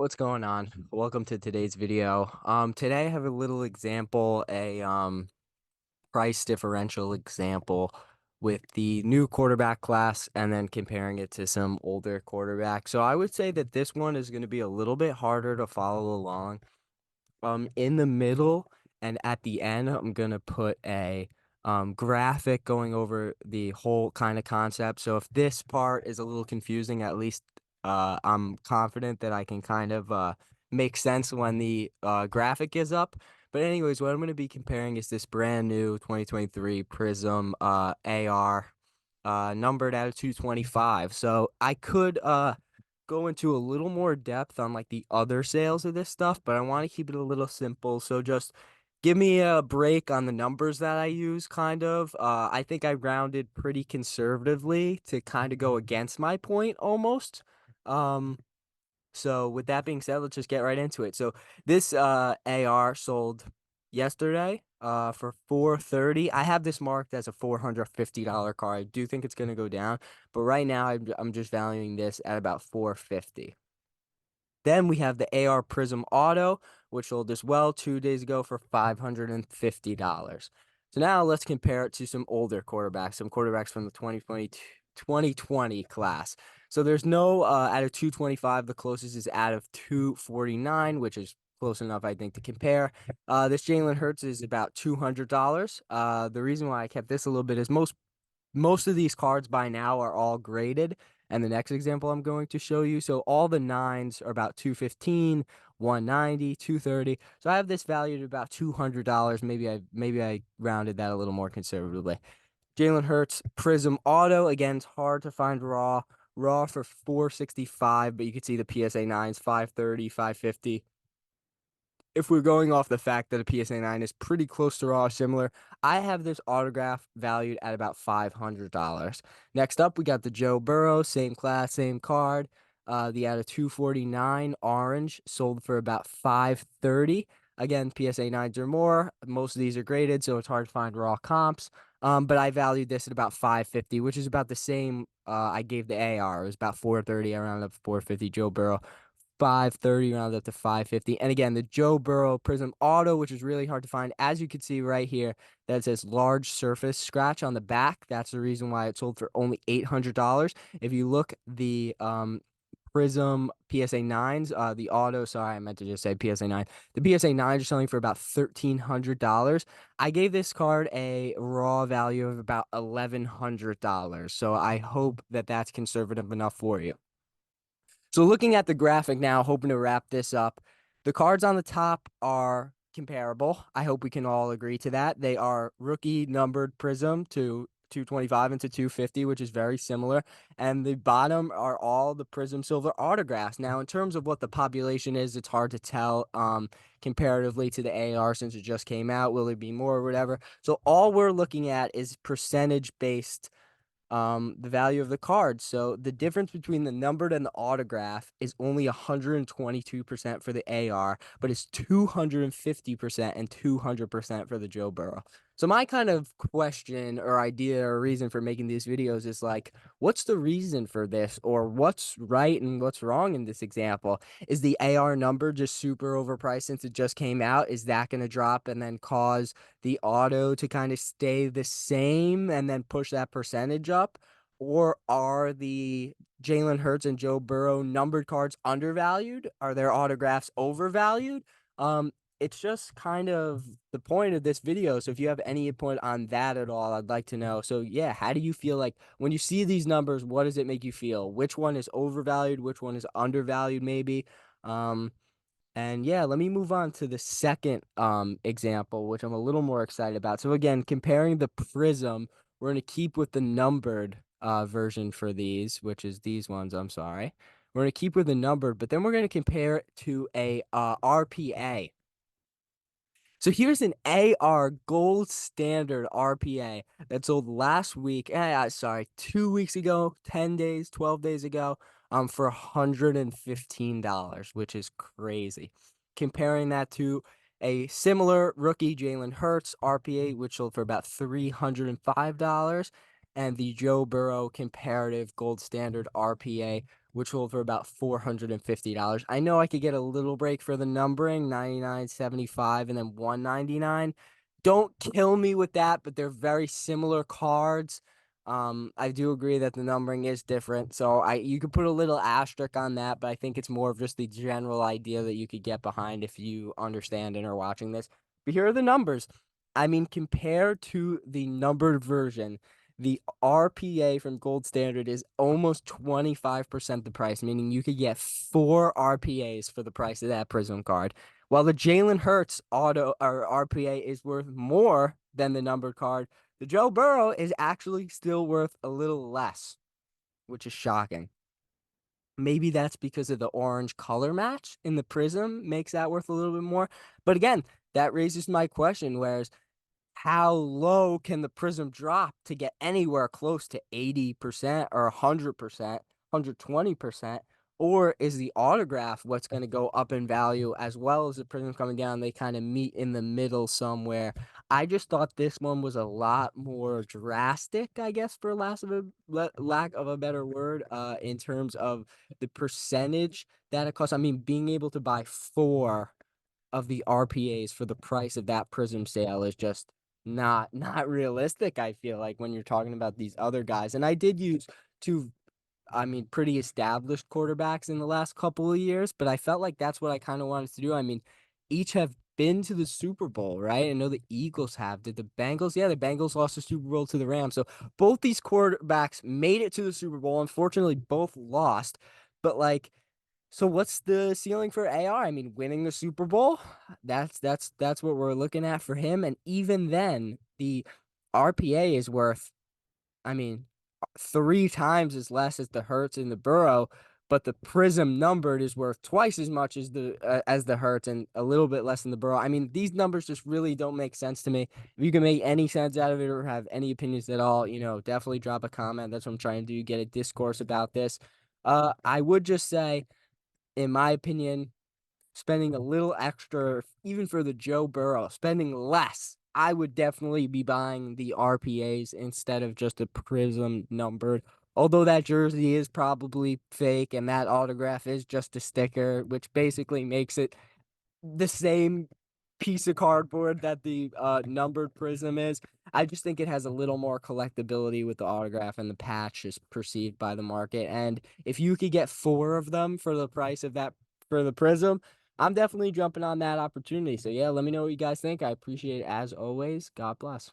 What's going on? Welcome to today's video. Today I have a little example, a price differential example with the new quarterback class and then comparing it to some older quarterbacks. So I would say that this one is going to be a little bit harder to follow along. In the middle and at the end, I'm gonna put a graphic going over the whole kind of concept. So if this part is a little confusing, at least I'm confident that I can kind of make sense when the graphic is up. But anyways, what I'm gonna be comparing is this brand new 2023 Prizm AR numbered out of 225. So I could go into a little more depth on like the other sales of this stuff, but I want to keep it a little simple. So just give me a break on the numbers that I use, kind of. I think I rounded pretty conservatively to kind of go against my point almost. So with that being said, let's just get right into it. So this AR sold yesterday for 430. I have this marked as a $450 car. I do think it's going to go down, but right now I'm just valuing this at about 450. Then we have the AR Prizm Auto, which sold as well 2 days ago for $550. So now let's compare it to some older quarterbacks, some quarterbacks from the 2020 class. So there's no out of 225, the closest is out of 249, which is close enough, I think, to compare. This Jalen Hurts is about $200. The reason why I kept this a little bit is most of these cards by now are all graded. And the next example I'm going to show you, so all the nines are about 215, 190, 230. So I have this valued at about $200. Maybe I rounded that a little more conservatively. Jalen Hurts Prizm Auto, again, it's hard to find raw for 465, but you can see the PSA 9s 530, 550. If we're going off the fact that a PSA 9 is pretty close to raw, similar, I have this autograph valued at about $500. Next up, we got the Joe Burrow, same class, same card. The out of 249 orange sold for about 530. Again, PSA 9s or more. Most of these are graded, so it's hard to find raw comps. But I valued this at about 550, which is about the same I gave the AR. It was about 430. I rounded up 450 Joe Burrow. 530 rounded up to 550. And again, the Joe Burrow Prizm Auto, which is really hard to find. As you can see right here, that says large surface scratch on the back. That's the reason why it sold for only $800. If you look the Prizm PSA 9s, the auto, sorry, I meant to just say PSA 9. The PSA 9s are selling for about $1,300. I gave this card a raw value of about $1,100. So I hope that that's conservative enough for you. So looking at the graphic now, hoping to wrap this up, the cards on the top are comparable. I hope we can all agree to that. They are rookie numbered Prizm to 225 and to 250, which is very similar. And the bottom are all the Prizm Silver autographs. Now, in terms of what the population is, it's hard to tell comparatively to the AR since it just came out. Will it be more or whatever? So all we're looking at is percentage based the value of the card. So the difference between the numbered and the autograph is only 122% for the AR, but it's 250% and 200% for the Joe Burrow. So my kind of question or idea or reason for making these videos is like, what's the reason for this, or what's right and what's wrong in this example? Is the AR number just super overpriced since it just came out? Is that going to drop and then cause the auto to kind of stay the same and then push that percentage up? Or are the Jalen Hurts and Joe Burrow numbered cards undervalued? Are their autographs overvalued? It's just kind of the point of this video. So if you have any input on that at all, I'd like to know. So yeah, how do you feel like when you see these numbers, what does it make you feel? Which one is overvalued? Which one is undervalued maybe? And yeah, let me move on to the second example, which I'm a little more excited about. So again, comparing the Prizm, we're going to keep with the numbered version for these, which is these ones, I'm sorry. We're going to keep with the numbered, but then we're going to compare it to a RPA. So here's an AR gold standard RPA that sold last week. Sorry, 2 weeks ago, 10 days, 12 days ago, for $115, which is crazy. Comparing that to a similar rookie Jalen Hurts RPA, which sold for about $305, and the Joe Burrow comparative gold standard RPA, which will for about $450. I know I could get a little break for the numbering, 99.75 and then 199. Don't kill me with that, but they're very similar cards. I do agree that the numbering is different, so you could put a little asterisk on that, but I think it's more of just the general idea that you could get behind if you understand and are watching this. But here are the numbers. I mean, compared to the numbered version, the RPA from Gold Standard is almost 25% the price, meaning you could get 4 RPAs for the price of that Prizm card. While the Jalen Hurts auto or RPA is worth more than the numbered card, the Joe Burrow is actually still worth a little less, which is shocking. Maybe that's because of the orange color match in the Prizm makes that worth a little bit more. But again, that raises my question, whereas how low can the Prizm drop to get anywhere close to 80% or 100%, 120%? Or is the autograph what's going to go up in value as well as the Prizm coming down? They kind of meet in the middle somewhere. I just thought this one was a lot more drastic, I guess, for lack of a better word, in terms of the percentage that it costs. I mean, being able to buy 4 of the RPAs for the price of that Prizm sale is just not realistic. I feel like when you're talking about these other guys, and I did use two, I mean, pretty established quarterbacks in the last couple of years, but I felt like that's what I kind of wanted to do. I mean, each have been to the Super Bowl, right? I know the Eagles have. Did the Bengals? Yeah, the Bengals lost the Super Bowl to the Rams. So both these quarterbacks made it to the Super Bowl. Unfortunately, both lost. But like, so what's the ceiling for AR? I mean, winning the Super Bowl, that's what we're looking at for him. And even then, the RPA is worth, I mean, 3 times as less as the Hertz and the Burrow, but the Prizm numbered is worth twice as much as the Hertz and a little bit less than the Burrow. I mean, these numbers just really don't make sense to me. If you can make any sense out of it or have any opinions at all, definitely drop a comment. That's what I'm trying to do. Get a discourse about this. I would just say, in my opinion, spending a little extra, even for the Joe Burrow, spending less, I would definitely be buying the RPAs instead of just a Prizm numbered. Although that jersey is probably fake and that autograph is just a sticker, which basically makes it the same piece of cardboard that the numbered Prizm is. I just think it has a little more collectability with the autograph and the patch is perceived by the market. And if you could get 4 of them for the price of that for the Prizm, I'm definitely jumping on that opportunity. So yeah, let me know what you guys think. I appreciate it as always. God bless.